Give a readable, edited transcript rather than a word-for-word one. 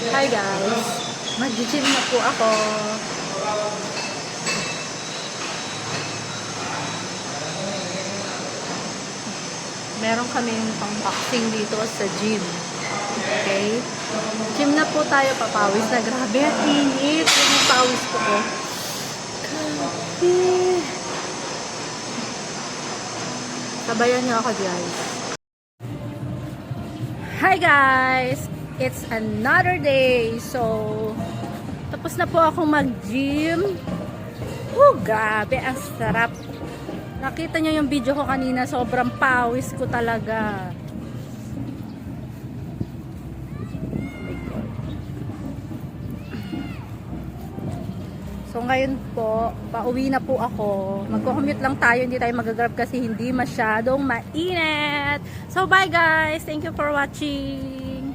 Hi guys, mag-gym na po ako. Meron kaming pang-boxing dito sa gym. Okay? Gym na po tayo, papawis na. Grabe, ang init. Yung pawis ko po. Grabe. Sabayan niyo ako guys. Hi guys! It's another day. So, tapos na po akong mag-gym. Grabe, ang sarap. Nakita niyo yung video ko kanina, sobrang pawis ko talaga. So ngayon po, pauwi na po ako. Magko-commute lang tayo, hindi tayo mag-grab kasi hindi masyadong mainit. So bye guys! Thank you for watching!